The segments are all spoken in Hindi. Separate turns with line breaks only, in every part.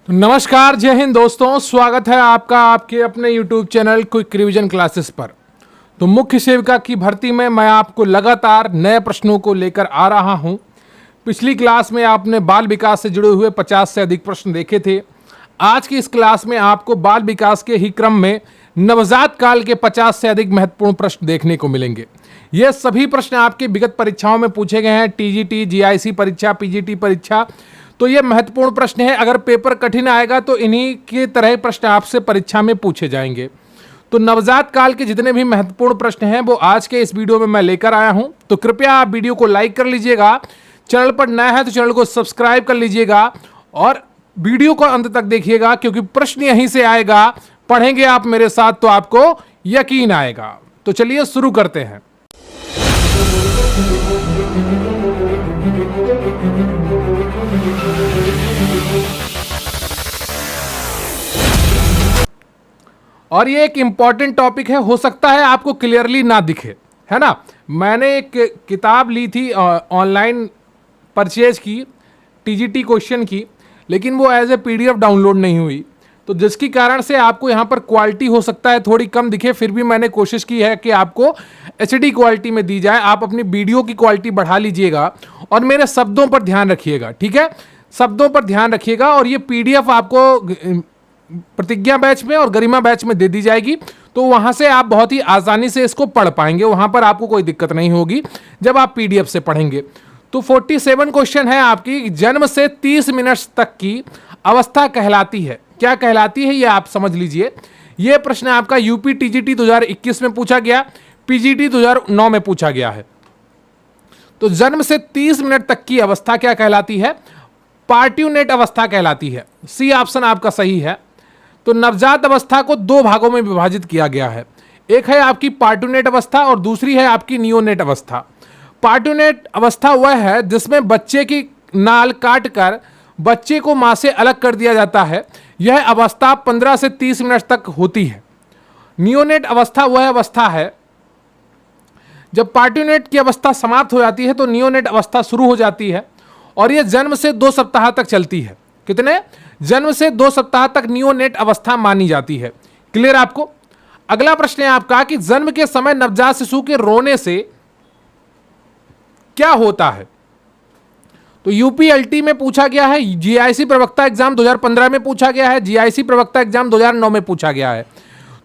तो नमस्कार, जय हिंद दोस्तों। स्वागत है आपका आपके अपने YouTube channel quick revision classes पर। तो मुख्य सेविका की भर्ती में मैं आपको लगातार नए प्रश्नों को लेकर आ रहा हूं। पिछली क्लास में आपने बाल विकास से जुड़े हुए 50 से अधिक प्रश्न देखे थे। आज की इस क्लास में आपको बाल विकास के ही क्रम में नवजात काल के 50 से अधिक महत्वपूर्ण प्रश्न देखने को मिलेंगे। ये सभी प्रश्न आपके विगत परीक्षाओं में पूछे गए हैं, टीजीटी, जीआईसी परीक्षा, पीजीटी परीक्षा। तो ये महत्वपूर्ण प्रश्न है। अगर पेपर कठिन आएगा तो इन्हीं की तरह प्रश्न आपसे परीक्षा में पूछे जाएंगे। तो नवजात काल के जितने भी महत्वपूर्ण प्रश्न हैं वो आज के इस वीडियो में मैं लेकर आया हूं। तो कृपया आप वीडियो को लाइक कर लीजिएगा, चैनल पर नया है तो चैनल को सब्सक्राइब कर लीजिएगा और वीडियो को अंत तक देखिएगा, क्योंकि प्रश्न यहीं से आएगा। पढ़ेंगे आप मेरे साथ तो आपको यकीन आएगा। तो चलिए शुरू करते हैं। और ये एक इंपॉर्टेंट टॉपिक है, हो सकता है आपको क्लियरली ना दिखे, है ना। मैंने एक किताब ली थी ऑनलाइन परचेज की, टीजीटी क्वेश्चन की, लेकिन वो एज ए पीडीएफ डाउनलोड नहीं हुई। तो जिसकी कारण से आपको यहाँ पर क्वालिटी हो सकता है थोड़ी कम दिखे। फिर भी मैंने कोशिश की है कि आपको एचडी क्वालिटी में दी जाए। आप अपनी वीडियो की क्वालिटी बढ़ा लीजिएगा और मेरे शब्दों पर ध्यान रखिएगा, ठीक है। शब्दों पर ध्यान रखिएगा। और ये पीडीएफ आपको प्रतिज्ञा बैच में और गरिमा बैच में दे दी जाएगी, तो वहां से आप बहुत ही आसानी से इसको पढ़ पाएंगे। वहां पर आपको कोई दिक्कत नहीं होगी जब आप पीडीएफ से पढ़ेंगे। तो 47 क्वेश्चन है आपकी। जन्म से 30 मिनट तक की अवस्था कहलाती है, क्या कहलाती है ये आप समझ लीजिए। ये प्रश्न आपका यूपी टीजीटी 2021 में पूछा गया, पीजीटी 2009 में पूछा गया है। तो जन्म से 30 मिनट तक की अवस्था क्या कहलाती है? पार्ट्यूनेट अवस्था कहलाती है। सी ऑप्शन आपका सही है। तो नवजात अवस्था को दो भागों में विभाजित किया गया है। एक है आपकी पार्ट्यूनेट अवस्था और दूसरी है आपकी नियोनेट अवस्था। पार्ट्यूनेट अवस्था वह है जिसमें बच्चे की नाल काटकर बच्चे को मां से अलग कर दिया जाता है। यह अवस्था 15 से 30 मिनट तक होती है। नियोनेट अवस्था वह अवस्था है जब पार्ट्यूनेट की अवस्था समाप्त हो जाती है तो नियोनेट अवस्था शुरू हो जाती है, और यह जन्म से 2 सप्ताह तक चलती है। कितने? जन्म से 2 सप्ताह तक नियोनेट अवस्था मानी जाती है। क्लियर आपको? अगला प्रश्न है आपका कि जन्म के समय नवजात शिशु के रोने से क्या होता है? तो यूपीएलटी में पूछा गया है, जीआईसी प्रवक्ता एग्जाम 2015 में पूछा गया है, जीआईसी प्रवक्ता एग्जाम 2009 में पूछा गया है।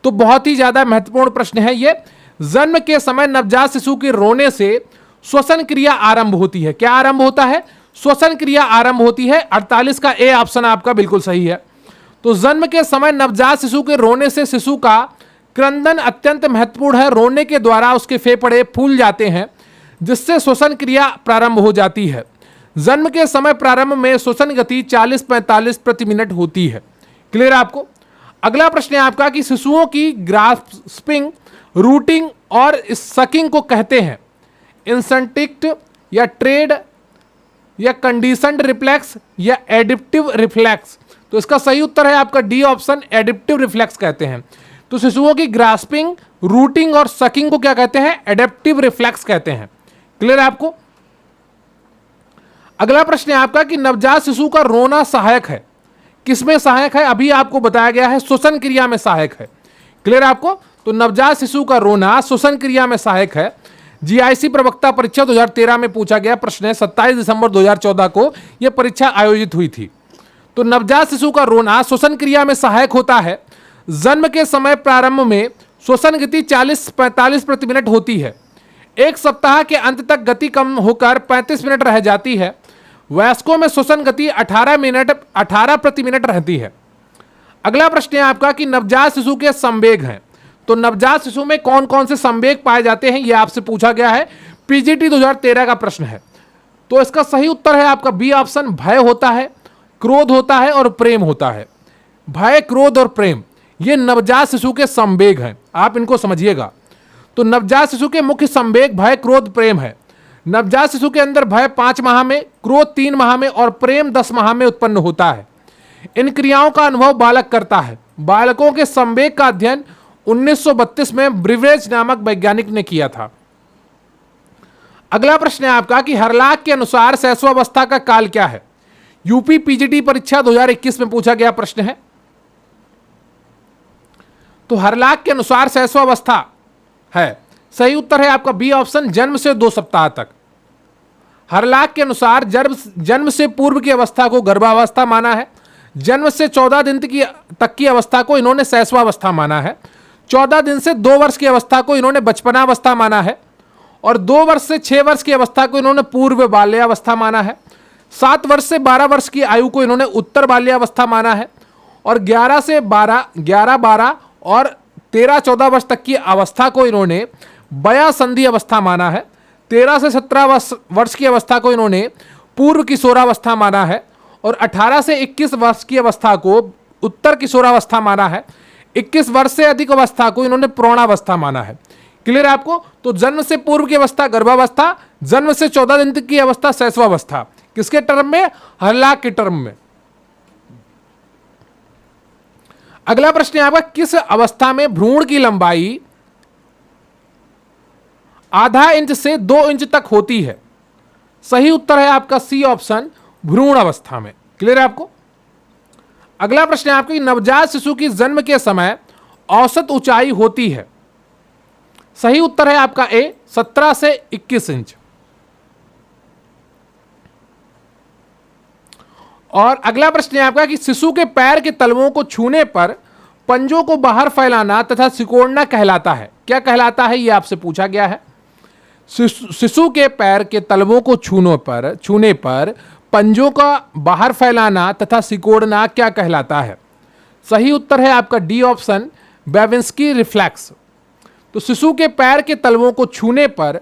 तो बहुत ही ज्यादा महत्वपूर्ण प्रश्न है ये। जन्म के समय नवजात शिशु के रोने से श्वसन क्रिया आरंभ होती है। क्या आरंभ होता है? श्वसन क्रिया आरंभ होती है। 48 का ए ऑप्शन आपका बिल्कुल सही है। तो जन्म के समय नवजात शिशु के रोने से शिशु का क्रंदन अत्यंत महत्वपूर्ण है। रोने के द्वारा उसके फेफड़े फूल जाते हैं, जिससे श्वसन क्रिया प्रारंभ हो जाती है। जन्म के समय प्रारंभ में श्वसन गति 40-45 प्रति मिनट होती है। क्लियर आपको? अगला प्रश्न है आपका कि शिशुओं की ग्रास्पिंग, रूटिंग और सकिंग को कहते हैं इंस्टिंक्ट या ट्रेड या कंडीशनड रिफ्लेक्स या एडिप्टिव रिफ्लेक्स। तो इसका सही उत्तर है आपका डी ऑप्शन, एडिप्टिव रिफ्लेक्स कहते हैं। तो शिशुओं की ग्रास्पिंग, रूटिंग और सकिंग को क्या कहते हैं? एडेप्टिव रिफ्लेक्स कहते हैं। क्लियर है आपको? अगला प्रश्न है आपका कि नवजात शिशु का रोना सहायक है। किसमें सहायक है? अभी आपको बताया गया है श्वसन क्रिया में सहायक है। क्लियर आपको? तो नवजात शिशु का रोना श्वसन क्रिया में सहायक है। जीआईसी प्रवक्ता परीक्षा 2013 में पूछा गया प्रश्न है। 27 दिसंबर 2014 को यह परीक्षा आयोजित हुई थी। तो नवजात शिशु का रोना श्वसन क्रिया में सहायक होता है। जन्म के समय प्रारंभ में श्वसन गति 40-45 प्रति मिनट होती है। एक सप्ताह के अंत तक गति कम होकर 35 मिनट रह जाती है। वयस्कों में श्वसन गति 18 प्रति मिनट रहती है। अगला प्रश्न है आपका कि नवजात शिशु के संवेग हैं। तो नवजात शिशु में कौन कौन से संवेग पाए जाते हैं, यह आपसे पूछा गया है। पीजीटी 2013 का प्रश्न है। तो इसका सही उत्तर है आपका बी ऑप्शन, भय होता है, क्रोध होता है और प्रेम होता है। भय, क्रोध और प्रेम ये नवजात शिशु के संवेग हैं। आप इनको समझिएगा। तो नवजात शिशु के मुख्य संवेग भय, क्रोध, प्रेम है। नवजात शिशु के अंदर भय 5 माह में, क्रोध 3 माह में और प्रेम 10 माह में उत्पन्न होता है। इन क्रियाओं का अनुभव बालक करता है। बालकों के संवेग का अध्ययन 1932 में ब्रिवेज नामक वैज्ञानिक ने किया था। अगला प्रश्न है आपका कि हरलाख के अनुसार शैशवावस्था का काल क्या है? यूपी पीजीटी परीक्षा 2021 में पूछा गया प्रश्न है। तो हरलाख के अनुसार शैशवावस्था है, सही उत्तर है आपका बी ऑप्शन, जन्म से 2 सप्ताह तक। हरलाख के अनुसार जन्म से पूर्व की अवस्था को गर्भावस्था माना है, जन्म से 14 दिन तक की अवस्था को इन्होंने शैशवावस्था माना है, 14 दिन से 2 वर्ष की अवस्था को इन्होंने बचपनावस्था माना है, और 2 वर्ष से 6 वर्ष की अवस्था को इन्होंने पूर्व बाल्यावस्था माना है, 7 वर्ष से 12 वर्ष की आयु को इन्होंने उत्तर बाल्यावस्था माना है, और 11 से 12 और 13-14 वर्ष तक की अवस्था को इन्होंने वयासंधि अवस्था माना है, 13 से 17 वर्ष की अवस्था को इन्होंने पूर्व किशोरावस्था माना है, और 18 से 21 वर्ष की अवस्था को उत्तर किशोरावस्था माना है, 21 वर्ष से अधिक अवस्था को इन्होंने प्रौढ़ावस्था माना है। क्लियर है आपको? तो जन्म से पूर्व की अवस्था गर्भावस्था, जन्म से 14 दिन तक की अवस्था शैशवावस्था। किसके टर्म में? हरलाख के टर्म में। अगला प्रश्न है आपका, किस अवस्था में भ्रूण की लंबाई आधा इंच से 2 इंच तक होती है? सही उत्तर है आपका सी ऑप्शन, भ्रूण अवस्था में। क्लियर है आपको? अगला प्रश्न है आपका, नवजात शिशु की जन्म के समय औसत ऊंचाई होती है? सही उत्तर है आपका ए, 17 से 21 इंच। और अगला प्रश्न है आपका कि शिशु के पैर के तलवों को छूने पर पंजों को बाहर फैलाना तथा सिकोड़ना कहलाता है। क्या कहलाता है, यह आपसे पूछा गया है। शिशु के पैर के तलवों को छूने पर पंजों का बाहर फैलाना तथा सिकोड़ना क्या कहलाता है? सही उत्तर है आपका डी ऑप्शन, बेविंस्की रिफ्लेक्स। तो शिशु के पैर के तलवों को छूने पर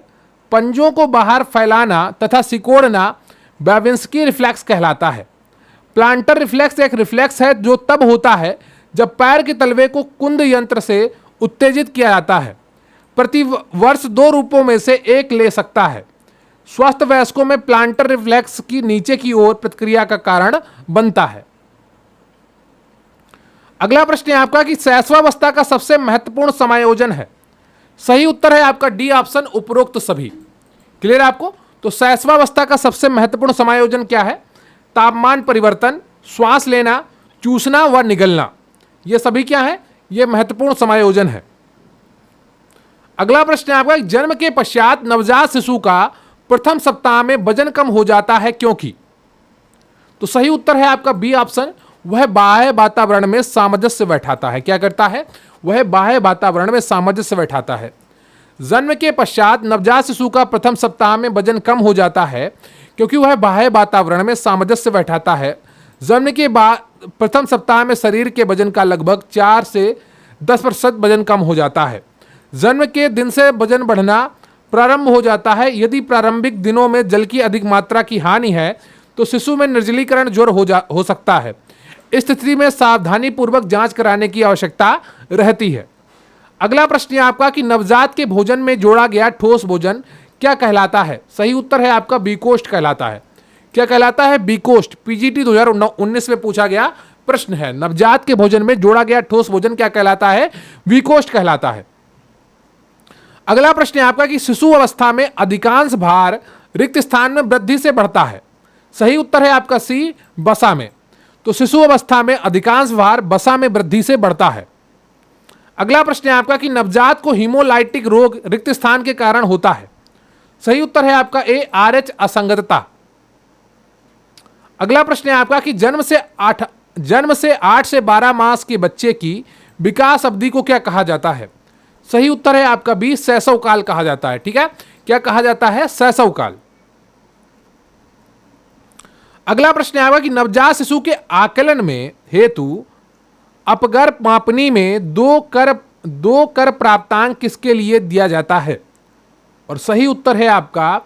पंजों को बाहर फैलाना तथा सिकोड़ना बेविंस्की रिफ्लेक्स कहलाता है। प्लांटर रिफ्लेक्स एक रिफ्लेक्स है जो तब होता है जब पैर के तलवे को कुंद यंत्र से उत्तेजित किया जाता है। प्रति वर्ष 2 रूपों में से एक ले सकता है। स्वस्थ वयस्कों में प्लांटर रिफ्लेक्स की नीचे की ओर प्रतिक्रिया का कारण बनता है। अगला प्रश्न है आपका कि शैशवावस्था का सबसे महत्वपूर्ण समायोजन है? सही उत्तर है आपका डी ऑप्शन, उपरोक्त सभी। क्लियर है आपको? तो शैशवावस्था का सबसे महत्वपूर्ण समायोजन क्या है? तापमान परिवर्तन, श्वास लेना, चूसना व निगलना, ये सभी क्या है? ये महत्वपूर्ण समायोजन है। अगला प्रश्न है आपका, जन्म के पश्चात नवजात शिशु का प्रथम सप्ताह में वजन कम हो जाता है क्योंकि? तो सही उत्तर है आपका बी ऑप्शन, वह बाह्य वातावरण में सामंजस्य बैठाता है। क्या करता है? वह बाह्य वातावरण में सामंजस्य बैठाता है। जन्म के पश्चात नवजात शिशु का प्रथम सप्ताह में वजन कम हो जाता है क्योंकि वह बाह्य वातावरण में सामंजस्य बैठाता है। जन्म के बाद प्रथम सप्ताह में शरीर के वजन का लगभग 4 से 10% वजन कम हो जाता है। जन्म के दिन से वजन बढ़ना प्रारंभ हो जाता है। यदि प्रारंभिक दिनों में जल की अधिक मात्रा की हानि है तो शिशु में निर्जलीकरण ज्वर हो सकता है। इस स्थिति में सावधानी पूर्वक जांच कराने की आवश्यकता रहती है। अगला प्रश्न है आपका कि नवजात के भोजन में जोड़ा गया ठोस भोजन क्या कहलाता है? सही उत्तर है आपका बी कोष्ठ कहलाता है। क्या कहलाता है? बी कोष्ठ। पीजीटी 2019 में पूछा गया प्रश्न है। नवजात के भोजन में जोड़ा गया ठोस भोजन क्या कहलाता है? बी कोष्ठ कहलाता है। अगला प्रश्न है आपका कि शिशु अवस्था में अधिकांश भार रिक्त स्थान में वृद्धि से बढ़ता है। सही उत्तर है आपका सी, बसा में। तो शिशु अवस्था में अधिकांश भार बसा में वृद्धि से बढ़ता है। अगला प्रश्न है आपका कि नवजात को हीमोलाइटिक रोग रिक्त स्थान के कारण होता है। सही उत्तर है आपका ए, आरएच असंगतता। अगला प्रश्न है आपका कि जन्म से 8 से 12 मास के बच्चे की विकास अवधि को क्या कहा जाता है? सही उत्तर है आपका बी, शैशव काल कहा जाता है। ठीक है, क्या कहा जाता है? शैशव काल। अगला प्रश्न आएगा कि नवजात शिशु के आकलन में हेतु अपगर मापनी में दो कर प्राप्तांक किसके लिए दिया जाता है? और सही उत्तर है आपका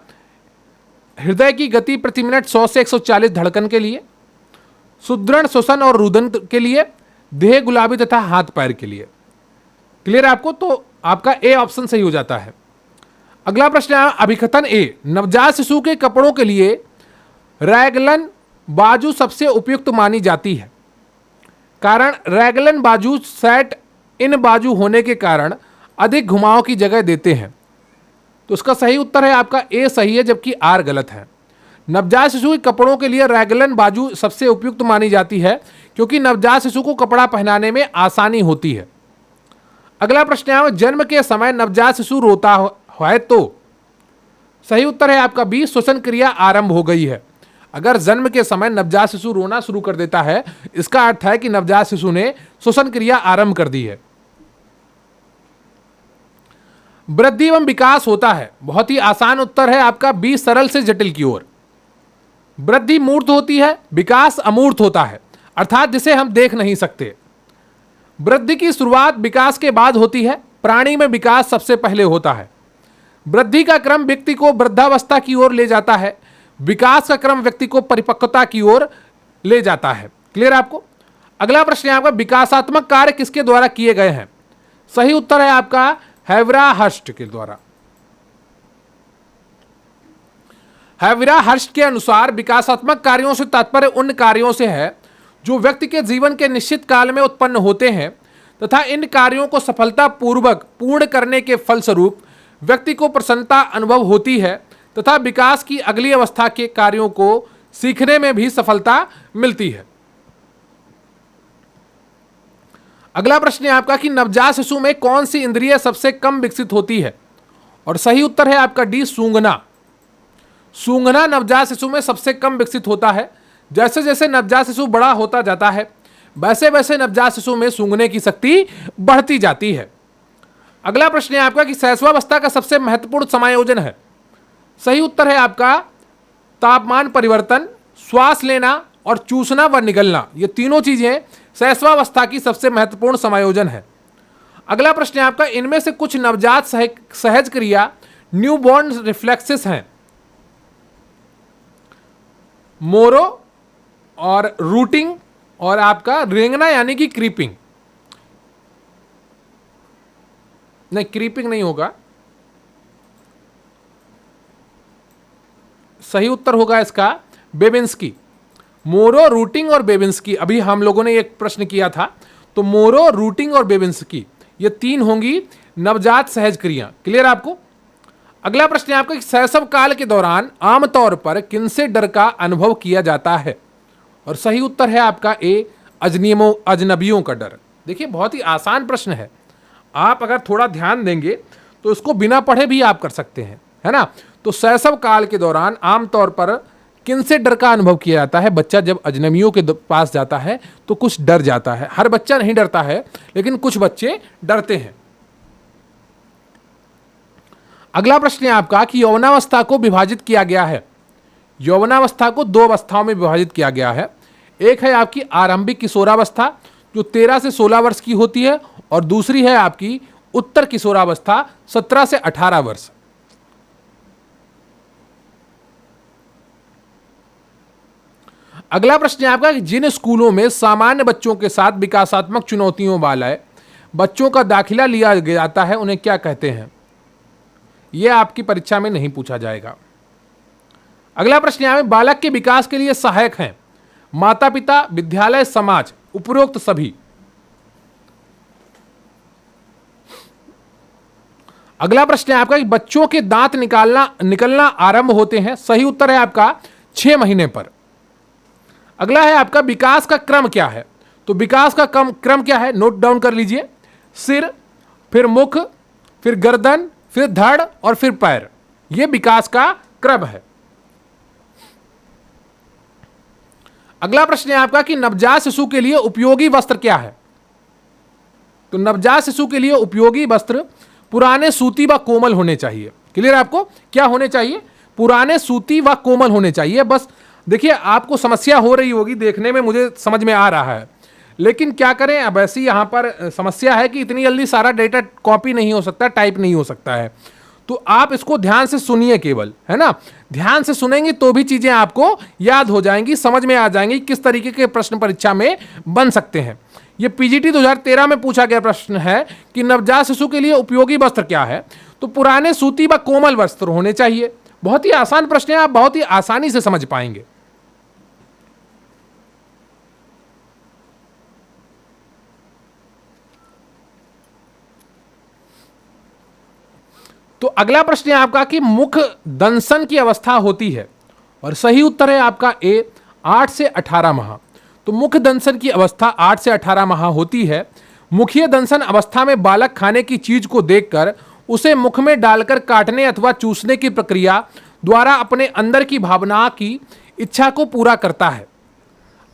हृदय की गति प्रति मिनट 100 से 140 धड़कन के लिए, सुदृढ़ श्वसन और रुदन के लिए, देह गुलाबी तथा हाथ पैर के लिए। क्लियर है आपको? तो आपका ए ऑप्शन सही हो जाता है। अगला प्रश्न है अभिकथन ए, नवजात शिशु के कपड़ों के लिए रैगलन बाजू सबसे उपयुक्त मानी जाती है। कारण रैगलन बाजू सेट इन बाजू होने के कारण अधिक घुमाव की जगह देते हैं। तो उसका सही उत्तर है आपका ए सही है, जबकि आर गलत है। नवजात शिशु के कपड़ों के लिए रैगलन बाजू सबसे उपयुक्त मानी जाती है क्योंकि नवजात शिशु को कपड़ा पहनाने में आसानी होती है। अगला प्रश्न है, जन्म के समय नवजात शिशु रोता है तो सही उत्तर है आपका बी, श्वसन क्रिया आरंभ हो गई है। अगर जन्म के समय नवजात शिशु रोना शुरू कर देता है, इसका अर्थ है कि नवजात शिशु ने श्वसन क्रिया आरंभ कर दी है। वृद्धि एवं विकास होता है, बहुत ही आसान उत्तर है आपका बी, सरल से जटिल की ओर। वृद्धि मूर्त होती है, विकास अमूर्त होता है, अर्थात जिसे हम देख नहीं सकते। वृद्धि की शुरुआत विकास के बाद होती है, प्राणी में विकास सबसे पहले होता है। वृद्धि का क्रम व्यक्ति को वृद्धावस्था की ओर ले जाता है, विकास का क्रम व्यक्ति को परिपक्वता की ओर ले जाता है। क्लियर आपको? अगला प्रश्न है आपका, विकासात्मक कार्य किसके द्वारा किए गए हैं? सही उत्तर है आपका हैवरा-हर्स्ट के द्वारा। हैवरा-हर्स्ट के अनुसार विकासात्मक कार्यों से तात्पर्य उन कार्यों से है जो व्यक्ति के जीवन के निश्चित काल में उत्पन्न होते हैं तथा इन कार्यों को सफलतापूर्वक पूर्ण करने के फलस्वरूप व्यक्ति को प्रसन्नता अनुभव होती है तथा विकास की अगली अवस्था के कार्यों को सीखने में भी सफलता मिलती है। अगला प्रश्न है आपका कि नवजात शिशु में कौन सी इंद्रिय सबसे कम विकसित होती है? और सही उत्तर है आपका डी, सूंघना। सूंघना नवजात शिशु में सबसे कम विकसित होता है। जैसे जैसे नवजात शिशु बड़ा होता जाता है वैसे वैसे नवजात शिशु में सूंघने की शक्ति बढ़ती जाती है। अगला प्रश्न है आपका कि शैशवावस्था का सबसे महत्वपूर्ण समायोजन है। सही उत्तर है आपका तापमान परिवर्तन, श्वास लेना और चूसना व निगलना, ये तीनों चीजें शैशवावस्था की सबसे महत्वपूर्ण समायोजन है। अगला प्रश्न है आपका, इनमें से कुछ नवजात सहज क्रिया न्यूबॉर्न रिफ्लेक्सेस हैं। मोरो और रूटिंग और आपका रेंगना यानी कि क्रीपिंग, नहीं क्रीपिंग नहीं होगा, सही उत्तर होगा इसका बेबिंस्की। मोरो, रूटिंग और बेबिंस्की, अभी हम लोगों ने एक प्रश्न किया था, तो मोरो, रूटिंग और बेबिंस्की ये तीन होंगी नवजात सहज क्रिया। क्लियर आपको? अगला प्रश्न है आपका, शैशव काल के दौरान आमतौर पर किनसे डर का अनुभव किया जाता है? और सही उत्तर है आपका ए, अजनबियों का डर। देखिए बहुत ही आसान प्रश्न है, आप अगर थोड़ा ध्यान देंगे तो इसको बिना पढ़े भी आप कर सकते हैं, है ना। तो शैशव काल के दौरान आमतौर पर किनसे डर का अनुभव किया जाता है? बच्चा जब अजनबियों के पास जाता है तो कुछ डर जाता है। हर बच्चा नहीं डरता है, लेकिन कुछ बच्चे डरते हैं। अगला प्रश्न है आपका कि यौवनावस्था को विभाजित किया गया है। यौवनावस्था को दो अवस्थाओं में विभाजित किया गया है। एक है आपकी आरंभिक किशोरावस्था जो 13 से 16 वर्ष की होती है, और दूसरी है आपकी उत्तर किशोरावस्था 17 से 18 वर्ष। अगला प्रश्न है आपका कि जिन स्कूलों में सामान्य बच्चों के साथ विकासात्मक चुनौतियों वाले बच्चों का दाखिला लिया जाता है उन्हें क्या कहते हैं? यह आपकी परीक्षा में नहीं पूछा जाएगा। अगला प्रश्न है, बालक के विकास के लिए सहायक हैं माता पिता, विद्यालय, समाज, उपरोक्त सभी। अगला प्रश्न है आपका कि बच्चों के दांत निकलना आरंभ होते हैं। सही उत्तर है आपका 6 महीने पर। अगला है आपका विकास का क्रम क्या है? तो विकास का क्रम क्या है? नोट डाउन कर लीजिए। सिर, फिर मुख, फिर गर्दन, फिर धड़ और फिर पैर, यह विकास का क्रम है। अगला प्रश्न है आपका कि नवजात शिशु के लिए उपयोगी वस्त्र क्या है? तो नवजात शिशु के लिए उपयोगी वस्त्र पुराने सूती व कोमल होने चाहिए। क्लियर आपको? क्या होने चाहिए? पुराने सूती व कोमल होने चाहिए। बस देखिए आपको समस्या हो रही होगी, देखने में मुझे समझ में आ रहा है, लेकिन क्या करें, अब ऐसी यहाँ पर समस्या है कि इतनी जल्दी सारा डेटा कॉपी नहीं हो सकता, टाइप नहीं हो सकता है। तो आप इसको ध्यान से सुनिए केवल, है ना। ध्यान से सुनेंगे तो भी चीजें आपको याद हो जाएंगी, समझ में आ जाएंगी किस तरीके के प्रश्न परीक्षा में बन सकते हैं। ये पीजीटी 2013 में पूछा गया प्रश्न है कि नवजात शिशु के लिए उपयोगी वस्त्र क्या है? तो पुराने सूती व कोमल वस्त्र होने चाहिए। बहुत ही आसान प्रश्न है, आप बहुत ही आसानी से समझ पाएंगे। तो अगला प्रश्न है आपका कि मुख दंसन की अवस्था होती है और सही उत्तर है आपका ए 8 से 18 माह। तो मुख्य दंशन की अवस्था 8 से 18 माह होती है। मुखीय दंशन अवस्था में बालक खाने की चीज को देखकर उसे मुख में डालकर काटने अथवा चूसने की प्रक्रिया द्वारा अपने अंदर की भावना की इच्छा को पूरा करता है।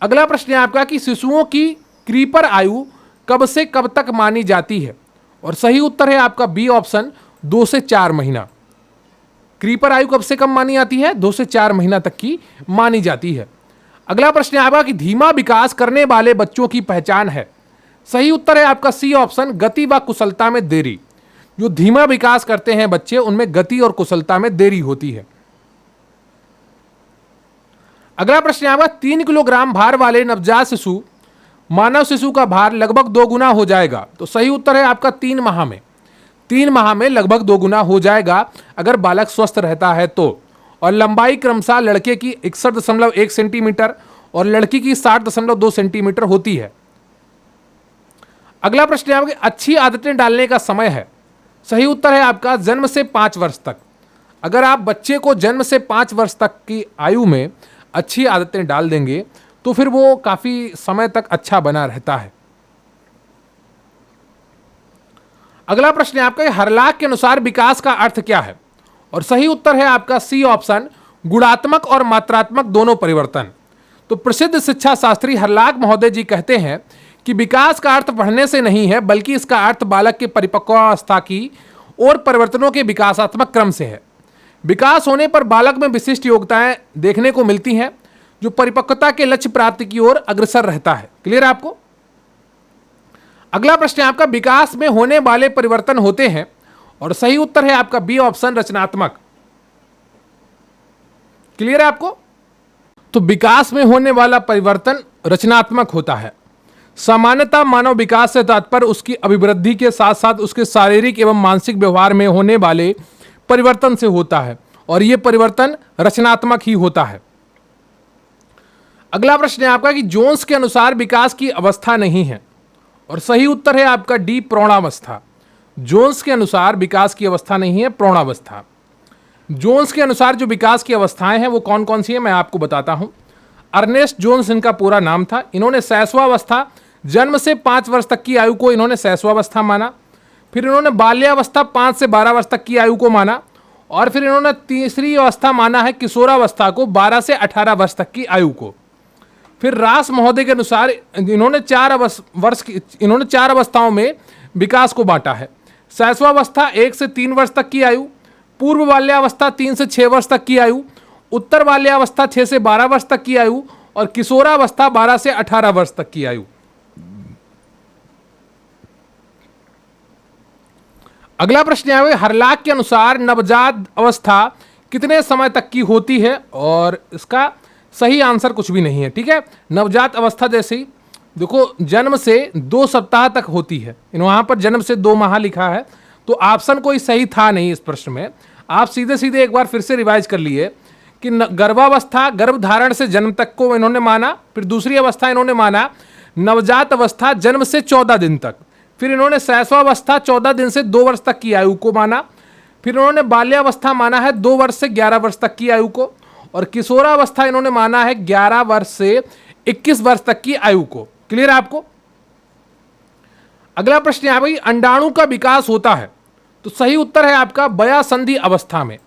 अगला प्रश्न है आपका कि शिशुओं की क्रीपर आयु कब से कब तक मानी जाती है? और सही उत्तर है आपका बी ऑप्शन 2 से 4 महीना। क्रीपर आयु कब से कब मानी जाती है? 2 से 4 महीना तक की मानी जाती है। अगला प्रश्न है आपका कि धीमा विकास करने वाले बच्चों की पहचान है। सही उत्तर है आपका सी ऑप्शन गति व कुशलता में देरी। जो धीमा विकास करते हैं बच्चे, उनमें गति और कुशलता में देरी होती है। अगला प्रश्न है आपका 3 किलोग्राम भार वाले नवजात शिशु मानव शिशु का भार लगभग 2 गुना हो जाएगा। तो सही उत्तर है आपका 3 माह में। 3 माह में लगभग 2 गुना हो जाएगा अगर बालक स्वस्थ रहता है तो। और लंबाई क्रमशः लड़के की 61.1 सेंटीमीटर और लड़की की 60.2 सेंटीमीटर होती है। अगला प्रश्न है आपकी अच्छी आदतें डालने का समय है। सही उत्तर है आपका जन्म से 5 वर्ष तक। अगर आप बच्चे को जन्म से 5 वर्ष तक की आयु में अच्छी आदतें डाल देंगे तो फिर वो काफी समय तक अच्छा बना रहता है। अगला प्रश्न है आपका हरलाख के अनुसार विकास का अर्थ क्या है? और सही उत्तर है आपका सी ऑप्शन गुणात्मक और मात्रात्मक दोनों परिवर्तन। तो प्रसिद्ध शिक्षा शास्त्री हरलाख महोदय जी कहते हैं कि विकास का अर्थ पढ़ने से नहीं है, बल्कि इसका अर्थ बालक के परिपक्वावस्था की और परिवर्तनों के विकासात्मक क्रम से है। विकास होने पर बालक में विशिष्ट योग्यताएं देखने को मिलती हैं जो परिपक्वता के लक्ष्य प्राप्ति की ओर अग्रसर रहता है। क्लियर है आपको? अगला प्रश्न है आपका विकास में होने वाले परिवर्तन होते हैं। और सही उत्तर है आपका बी ऑप्शन रचनात्मक। क्लियर है आपको? तो विकास में होने वाला परिवर्तन रचनात्मक होता है। सामान्यतः मानव विकास से तात्पर्य उसकी अभिवृद्धि के साथ साथ उसके शारीरिक एवं मानसिक व्यवहार में होने वाले परिवर्तन से होता है और यह परिवर्तन रचनात्मक ही होता है। अगला प्रश्न है आपका कि जोन्स के अनुसार विकास की अवस्था नहीं है। और सही उत्तर है आपका डी प्रौढ़ावस्था। जोन्स के अनुसार विकास की अवस्था नहीं है, प्रौढ़ावस्था। जोन्स के अनुसार जो विकास की अवस्थाएं हैं वो कौन कौन सी है मैं आपको बताता हूं। अर्नेस्ट जोन्स इनका पूरा नाम था। इन्होंने शैशवावस्था, जन्म से 5 वर्ष तक की आयु को इन्होंने शैशवावस्था माना। फिर इन्होंने बाल्यावस्था 5 से 12 वर्ष तक की आयु को माना। और फिर इन्होंने तीसरी अवस्था माना है किशोरावस्था को, 12 से 18 वर्ष तक की आयु को। फिर रास महोदय के अनुसार इन्होंने 4 अवस्थाओं में विकास को बांटा है। शैशवावस्था 1 से 3 वर्ष तक की आयु, पूर्व बाल्यावस्था 3 से 6 वर्ष तक की आयु, उत्तर बाल्यावस्था 6 से 12 वर्ष तक की आयु और किशोरावस्था 12 से 18 वर्ष तक की आयु। अगला प्रश्न है हरलाख के अनुसार नवजात अवस्था कितने समय तक की होती है? और इसका सही आंसर कुछ भी नहीं है। ठीक है, नवजात अवस्था जैसे ही देखो जन्म से 2 सप्ताह तक होती है। वहां पर जन्म से 2 माह लिखा है तो ऑप्शन कोई सही था नहीं इस प्रश्न में। आप सीधे सीधे एक बार फिर से रिवाइज कर लिए कि गर्भावस्था, गर्भधारण से जन्म तक को इन्होंने माना। फिर दूसरी अवस्था इन्होंने माना नवजात अवस्था जन्म से 14 दिन तक। फिर इन्होंने शैशवावस्था 14 दिन से 2 वर्ष तक की आयु को माना। फिर इन्होंने बाल्यावस्था माना है 2 वर्ष से 11 वर्ष तक की आयु को। और किशोरावस्था इन्होंने माना है 11 वर्ष से 21 वर्ष तक की आयु को। क्लियर है आपको? अगला प्रश्न है भाई अंडाणु का विकास होता है। तो सही उत्तर है आपका वयासंधि अवस्था में।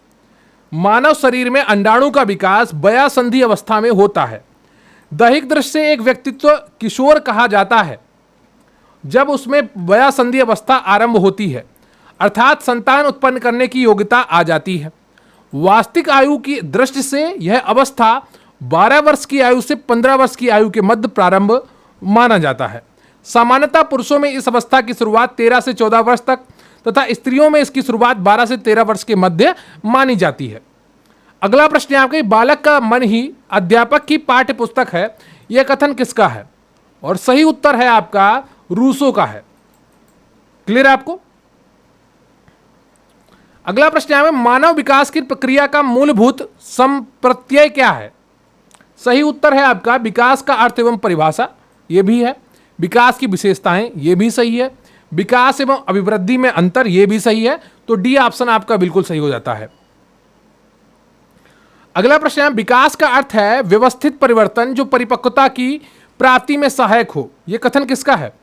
मानव शरीर में अंडाणु का विकास वयासंधि अवस्था में होता है। दैहिक दृष्टि से एक व्यक्तित्व किशोर कहा जाता है जब उसमें वयासंधि अवस्था आरंभ होती है, अर्थात संतान उत्पन्न करने की योग्यता आ जाती है। वास्तविक आयु की दृष्टि से यह अवस्था 12 वर्ष की आयु से 15 वर्ष की आयु के मध्य प्रारंभ माना जाता है। सामान्यतः पुरुषों में इस अवस्था की शुरुआत 13 से 14 वर्ष तक तथा स्त्रियों में इसकी शुरुआत 12 से 13 वर्ष के मध्य मानी जाती है। अगला प्रश्न है आपके बालक का मन ही अध्यापक की पाठ्य पुस्तक है, यह कथन किसका है? और सही उत्तर है आपका रूसो का है। क्लियर है आपको? अगला प्रश्न है मानव विकास की प्रक्रिया का मूलभूत संप्रत्यय क्या है? सही उत्तर है आपका विकास का अर्थ एवं परिभाषा, यह भी है। विकास की विशेषताएं, यह भी सही है। विकास एवं अभिवृद्धि में अंतर, यह भी सही है। तो डी ऑप्शन आपका बिल्कुल सही हो जाता है। अगला प्रश्न है, विकास का अर्थ है व्यवस्थित परिवर्तन जो परिपक्वता की प्राप्ति में सहायक हो। यह कथन किसका है?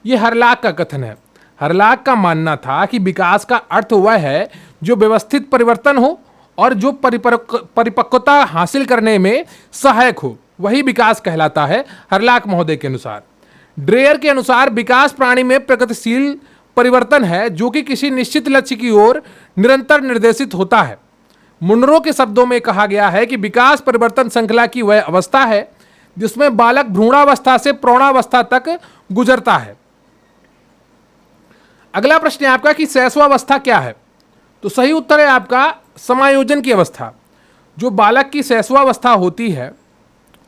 यह हरलाक का कथन है। हरलाक का मानना था कि विकास का अर्थ वह है जो व्यवस्थित परिवर्तन हो और जो परिपक्वता हासिल करने में सहायक हो, वही विकास कहलाता है हरलाक महोदय के अनुसार। ड्रेयर के अनुसार विकास प्राणी में प्रगतिशील परिवर्तन है जो कि किसी निश्चित लक्ष्य की ओर निरंतर निर्देशित होता है। मुनरो के शब्दों में कहा गया है कि विकास परिवर्तन श्रृंखला की वह अवस्था है जिसमें बालक भ्रूणावस्था से प्रौढ़ावस्था तक गुजरता है। अगला प्रश्न है आपका कि शैशवावस्था क्या है? तो सही उत्तर है आपका समायोजन की अवस्था। जो बालक की शैशवावस्था होती है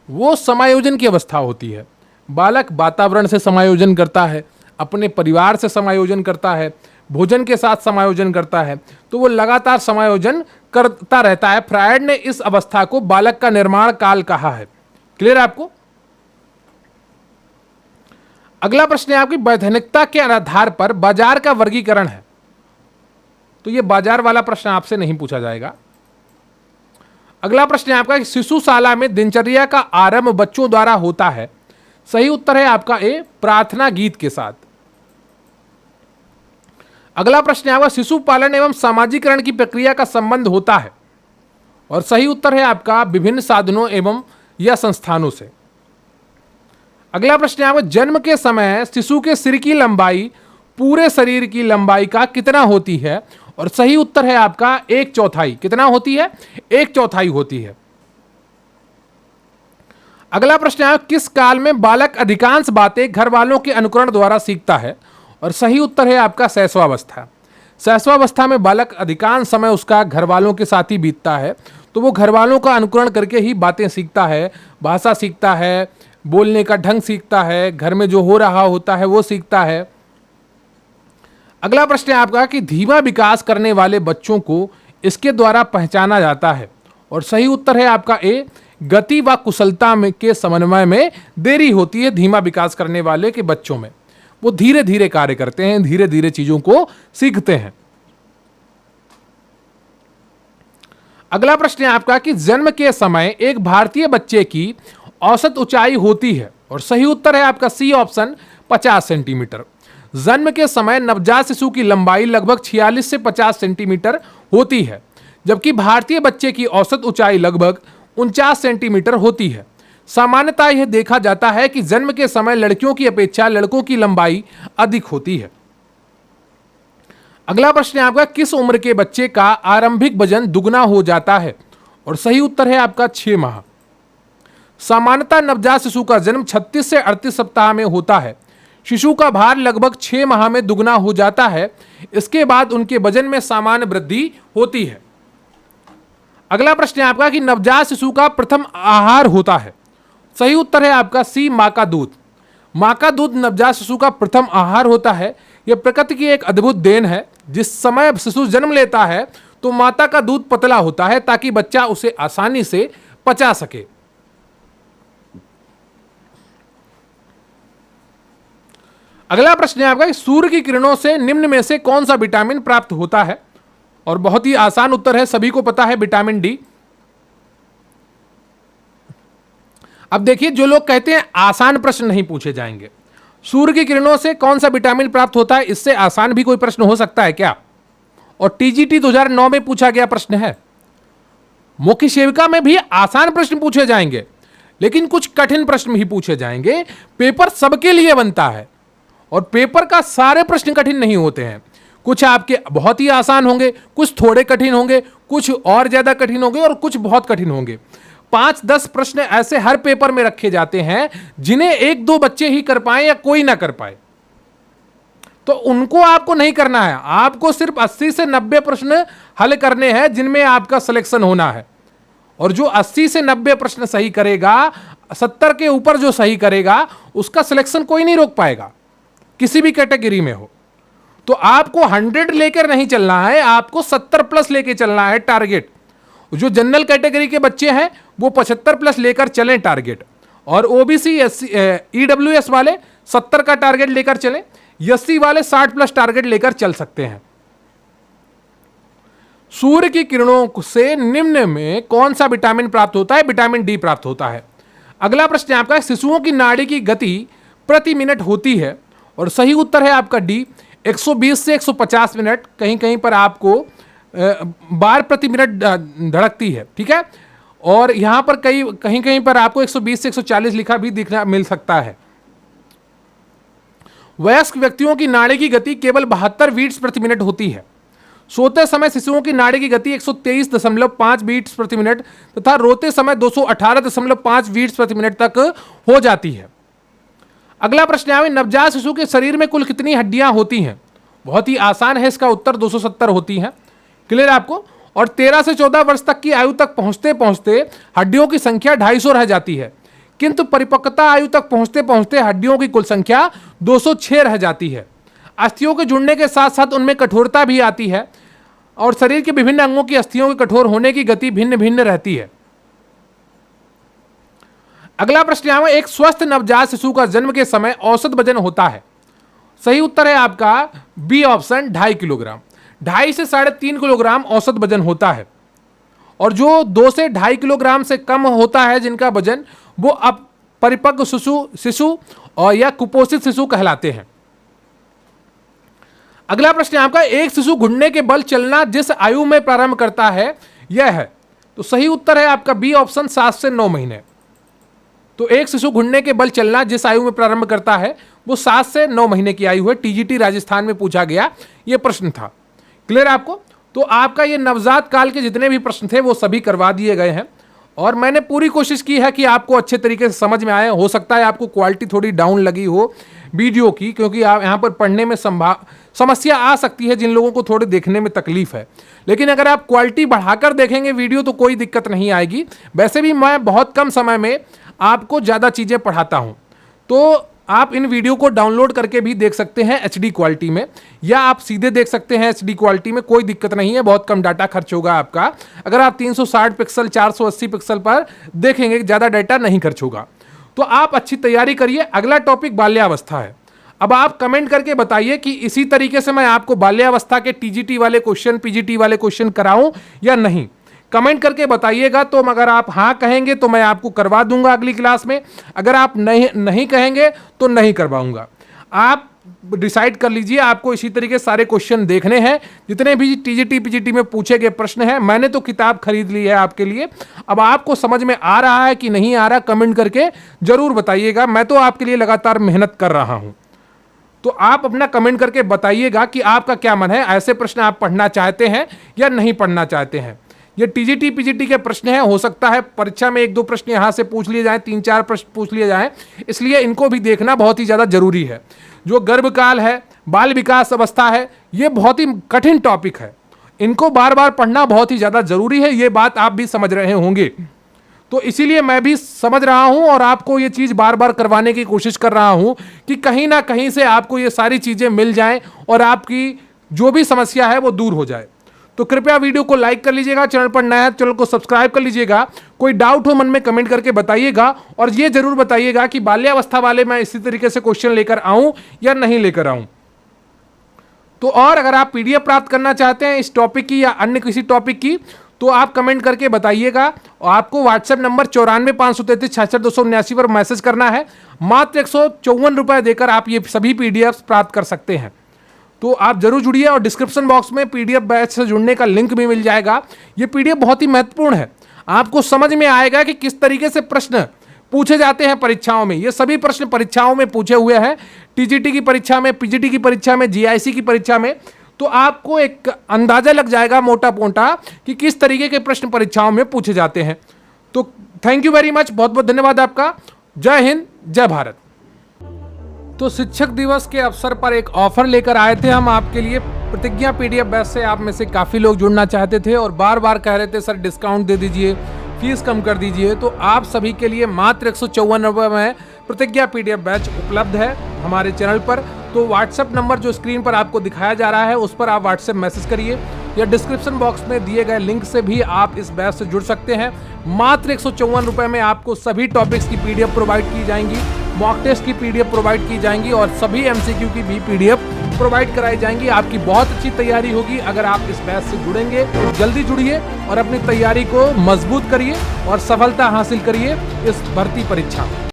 वो समायोजन की अवस्था होती है। बालक वातावरण से समायोजन करता है, अपने परिवार से समायोजन करता है, भोजन के साथ समायोजन करता है, तो वो लगातार समायोजन करता रहता है। फ्रायड ने इस अवस्था को बालक का निर्माण काल कहा है। क्लियर है आपको? अगला प्रश्न है आपकी वैधानिकता के आधार पर बाजार का वर्गीकरण है। तो ये बाजार वाला प्रश्न आपसे नहीं पूछा जाएगा। अगला प्रश्न है आपका शिशुशाला में दिनचर्या का आरंभ बच्चों द्वारा होता है। सही उत्तर है आपका ए, प्रार्थना गीत के साथ। अगला प्रश्न है आपका शिशु पालन एवं सामाजिकरण की प्रक्रिया का संबंध होता है, और सही उत्तर है आपका विभिन्न साधनों एवं या संस्थानों से। अगला प्रश्न है आपका जन्म के समय शिशु के सिर की लंबाई पूरे शरीर की लंबाई का कितना होती है, और सही उत्तर है आपका 1/4। कितना होती है? 1/4 होती है। अगला प्रश्न है किस काल में बालक अधिकांश बातें घर वालों के अनुकरण द्वारा सीखता है, और सही उत्तर है आपका शैशवावस्था। शैशवावस्था में बालक अधिकांश समय उसका घर वालों के साथ ही बीतता है, तो वो घर वालों का अनुकरण करके ही बातें सीखता है, भाषा सीखता है, बोलने का ढंग सीखता है, घर में जो हो रहा होता है वो सीखता है। अगला प्रश्न है आपका कि धीमा विकास करने वाले बच्चों को इसके द्वारा पहचाना जाता है, और सही उत्तर है आपका ए, गति व कुशलता में के समन्वय में देरी होती है। धीमा विकास करने वाले के बच्चों में वो धीरे धीरे कार्य करते हैं, धीरे धीरे चीजों को सीखते हैं। अगला प्रश्न है आपका कि जन्म के समय एक भारतीय बच्चे की औसत ऊंचाई होती है, और सही उत्तर है आपका सी ऑप्शन 50 सेंटीमीटर। जन्म के समय नवजात शिशु की लंबाई लगभग 46 से 50 सेंटीमीटर होती है, जबकि भारतीय बच्चे की औसत ऊंचाई लगभग 49 सेंटीमीटर होती है। सामान्यतः यह देखा जाता है कि जन्म के समय लड़कियों की अपेक्षा लड़कों की लंबाई अधिक होती है। अगला प्रश्न है आपका किस उम्र के बच्चे का आरंभिक वजन दुगना हो जाता है, और सही उत्तर है आपका 6 माह। सामान्यतः नवजात शिशु का जन्म 36 से 38 सप्ताह में होता है। शिशु का भार लगभग 6 माह में दुगना हो जाता है। इसके बाद उनके वजन में सामान्य वृद्धि होती है। अगला प्रश्न है आपका कि नवजात शिशु का प्रथम आहार होता है। सही उत्तर है आपका सी, मां का दूध। मां का दूध नवजात शिशु का प्रथम आहार होता है। यह प्रकृति की एक अद्भुत देन है। जिस समय शिशु जन्म लेता है तो माता का दूध पतला होता है ताकि बच्चा उसे आसानी से पचा सके। अगला प्रश्न है आपका सूर्य की किरणों से निम्न में से कौन सा विटामिन प्राप्त होता है, और बहुत ही आसान उत्तर है, सभी को पता है, विटामिन डी। अब देखिए जो लोग कहते हैं आसान प्रश्न नहीं पूछे जाएंगे, सूर्य की किरणों से कौन सा विटामिन प्राप्त होता है, इससे आसान भी कोई प्रश्न हो सकता है क्या? और टीजीटी 2009 में पूछा गया प्रश्न है। मुख्य सेविका में भी आसान प्रश्न पूछे जाएंगे, लेकिन कुछ कठिन प्रश्न भी पूछे जाएंगे। पेपर सबके लिए बनता है, और पेपर का सारे प्रश्न कठिन नहीं होते हैं। कुछ आपके बहुत ही आसान होंगे, कुछ थोड़े कठिन होंगे, कुछ और ज्यादा कठिन होंगे, और कुछ बहुत कठिन होंगे। 5-10 प्रश्न ऐसे हर पेपर में रखे जाते हैं जिन्हें 1-2 बच्चे ही कर पाए या कोई ना कर पाए, तो उनको आपको नहीं करना है। आपको सिर्फ 80 से 90 प्रश्न हल करने हैं जिनमें आपका सिलेक्शन होना है, और जो 80 से 90 प्रश्न सही करेगा, 70 के ऊपर जो सही करेगा, उसका सिलेक्शन कोई नहीं रोक पाएगा, किसी भी कैटेगरी में हो। तो आपको 100 लेकर नहीं चलना है, आपको 70+ लेके चलना है टारगेट। जो जनरल कैटेगरी के बच्चे हैं वो 75+ लेकर चलें टारगेट, और ओबीसी ईडब्ल्यूएस वाले 70 का टारगेट लेकर चलें, एससी वाले 60+ टारगेट लेकर चल सकते हैं। सूर्य की किरणों से निम्न में कौन सा विटामिन प्राप्त होता है? विटामिन डी प्राप्त होता है। अगला प्रश्न है आपका, शिशुओं की नाड़ी की गति प्रति मिनट होती है, और सही उत्तर है आपका डी, 120 से 150 मिनट। कहीं कहीं पर आपको बार प्रति मिनट धड़कती है, ठीक है। और यहां पर कहीं कहीं पर आपको 120 से 140 लिखा भी दिखना मिल सकता है। वयस्क व्यक्तियों की नाड़ी की गति केवल 72 बीट्स प्रति मिनट होती है। सोते समय शिशुओं की नाड़ी की गति 123.5 बीट्स प्रति मिनट तथा रोते समय 218.5 बीट्स प्रति मिनट तक हो जाती है। अगला प्रश्न है, नवजात शिशु के शरीर में कुल कितनी हड्डियां होती हैं? बहुत ही आसान है, इसका उत्तर 270 होती हैं। क्लियर है आपको? और 13 से 14 वर्ष तक की आयु तक पहुंचते पहुंचते हड्डियों की संख्या 250 रह जाती है, किंतु परिपक्वता आयु तक पहुंचते पहुंचते हड्डियों की कुल संख्या 206 रह जाती है। अस्थियों के जुड़ने के साथ साथ उनमें कठोरता भी आती है, और शरीर के विभिन्न अंगों की अस्थियों के कठोर होने की गति भिन्न भिन्न रहती है। अगला प्रश्न है, एक स्वस्थ नवजात शिशु का जन्म के समय औसत वजन होता है? सही उत्तर है आपका बी ऑप्शन, 2.5 किलोग्राम। 2.5 से 3.5 किलोग्राम औसत वजन होता है, और जो 2 से 2.5 किलोग्राम से कम होता है जिनका वजन, वो अब परिपक्व शिशु और या कुपोषित शिशु कहलाते हैं। अगला प्रश्न आपका, एक शिशु घुटने के बल चलना जिस आयु में प्रारंभ करता है यह है? तो सही उत्तर है आपका बी ऑप्शन, 7 से 9 महीने। तो एक शिशु घुटने के बल चलना जिस आयु में प्रारंभ करता है वो 7 से 9 महीने की आयु है। टीजीटी राजस्थान में पूछा गया ये प्रश्न था। क्लियर आपको? तो आपका ये नवजात काल के जितने भी प्रश्न थे वो सभी करवा दिए गए हैं, और मैंने पूरी कोशिश की है कि आपको अच्छे तरीके से समझ में आए। हो सकता है आपको क्वालिटी थोड़ी डाउन लगी हो वीडियो की, क्योंकि आप यहाँ पर पढ़ने में समस्या आ सकती है जिन लोगों को थोड़े देखने में तकलीफ है। लेकिन अगर आप क्वालिटी बढ़ाकर देखेंगे वीडियो तो कोई दिक्कत नहीं आएगी। वैसे भी मैं बहुत कम समय में आपको ज़्यादा चीज़ें पढ़ाता हूँ, तो आप इन वीडियो को डाउनलोड करके भी देख सकते हैं एचडी क्वालिटी में, या आप सीधे देख सकते हैं एचडी क्वालिटी में, कोई दिक्कत नहीं है। बहुत कम डाटा खर्च होगा आपका। अगर आप 360 पिक्सल 480 पिक्सल पर देखेंगे, ज़्यादा डाटा नहीं खर्च होगा। तो आप अच्छी तैयारी करिए। अगला टॉपिक बाल्यावस्था है। अब आप कमेंट करके बताइए कि इसी तरीके से मैं आपको बाल्यावस्था के टीजीटी वाले क्वेश्चन, पीजीटी वाले क्वेश्चन कराऊं या नहीं। कमेंट करके बताइएगा। तो अगर आप हाँ कहेंगे तो मैं आपको करवा दूंगा अगली क्लास में। अगर आप नहीं कहेंगे तो नहीं करवाऊंगा। आप डिसाइड कर लीजिए। आपको इसी तरीके सारे क्वेश्चन देखने हैं जितने भी टीजीटी पीजीटी में पूछे गए प्रश्न हैं। मैंने तो किताब खरीद ली है आपके लिए। अब आपको समझ में आ रहा है कि नहीं आ रहा, कमेंट करके जरूर बताइएगा। मैं तो आपके लिए लगातार मेहनत कर रहा हूं, तो आप अपना कमेंट करके बताइएगा कि आपका क्या मन है। ऐसे प्रश्न आप पढ़ना चाहते हैं या नहीं पढ़ना चाहते हैं। ये टीजीटी पीजीटी के प्रश्न हैं। हो सकता है परीक्षा में 1-2 प्रश्न यहाँ से पूछ लिए जाएं, 3-4 प्रश्न पूछ लिए जाएं, इसलिए इनको भी देखना बहुत ही ज़्यादा जरूरी है। जो गर्भकाल है, बाल विकास अवस्था है, ये बहुत ही कठिन टॉपिक है। इनको बार बार पढ़ना बहुत ही ज़्यादा जरूरी है। ये बात आप भी समझ रहे होंगे। तो इसीलिए मैं भी समझ रहा हूं और आपको ये चीज़ बार बार करवाने की कोशिश कर रहा हूं कि कहीं ना कहीं से आपको ये सारी चीज़ें मिल जाएं और आपकी जो भी समस्या है वो दूर हो जाए। तो कृपया वीडियो को लाइक कर लीजिएगा। चैनल पर नया है, चैनल को सब्सक्राइब कर लीजिएगा। कोई डाउट हो मन में कमेंट करके बताइएगा, और ये जरूर बताइएगा कि बाल्यावस्था वाले मैं इसी तरीके से क्वेश्चन लेकर आऊं या नहीं लेकर आऊं। तो और अगर आप पीडीएफ प्राप्त करना चाहते हैं इस टॉपिक की या अन्य किसी टॉपिक की, तो आप कमेंट करके बताइएगा। और आपको व्हाट्सएप नंबर 94,533,66,279 पर मैसेज करना है। मात्र 154 रुपये देकर आप ये सभी पीडीएफ प्राप्त कर सकते हैं। तो आप जरूर जुड़िए, और डिस्क्रिप्शन बॉक्स में पीडीएफ बैच से जुड़ने का लिंक भी मिल जाएगा। ये पीडीएफ बहुत ही महत्वपूर्ण है। आपको समझ में आएगा कि किस तरीके से प्रश्न पूछे जाते हैं परीक्षाओं में। ये सभी प्रश्न परीक्षाओं में पूछे हुए हैं, टीजीटी की परीक्षा में, पीजीटी की परीक्षा में, जीआईसी की परीक्षा में। तो आपको एक अंदाजा लग जाएगा मोटा मोटा कि किस तरीके के प्रश्न परीक्षाओं में पूछे जाते हैं। तो थैंक यू वेरी मच, बहुत बहुत धन्यवाद आपका। जय हिंद, जय भारत। तो शिक्षक दिवस के अवसर पर एक ऑफर लेकर आए थे हम आपके लिए। प्रतिज्ञा पीडीएफ बैच से आप में से काफ़ी लोग जुड़ना चाहते थे और बार बार कह रहे थे सर डिस्काउंट दे दीजिए, फीस कम कर दीजिए। तो आप सभी के लिए मात्र 154 रुपये में प्रतिज्ञा पीडीएफ बैच उपलब्ध है हमारे चैनल पर। तो व्हाट्सएप नंबर जो स्क्रीन पर आपको दिखाया जा रहा है उस पर आप व्हाट्सएप मैसेज करिए, या डिस्क्रिप्शन बॉक्स में दिए गए लिंक से भी आप इस बैच से जुड़ सकते हैं। मात्र 154 रुपये में आपको सभी टॉपिक्स की पीडीएफ प्रोवाइड की जाएंगी, मॉक टेस्ट की पीडीएफ प्रोवाइड की जाएंगी, और सभी एमसीक्यू की भी पीडीएफ प्रोवाइड कराई जाएंगी। आपकी बहुत अच्छी तैयारी होगी अगर आप इस बैच से जुड़ेंगे। तो जल्दी जुड़िए और अपनी तैयारी को मजबूत करिए और सफलता हासिल करिए इस भर्ती परीक्षा में।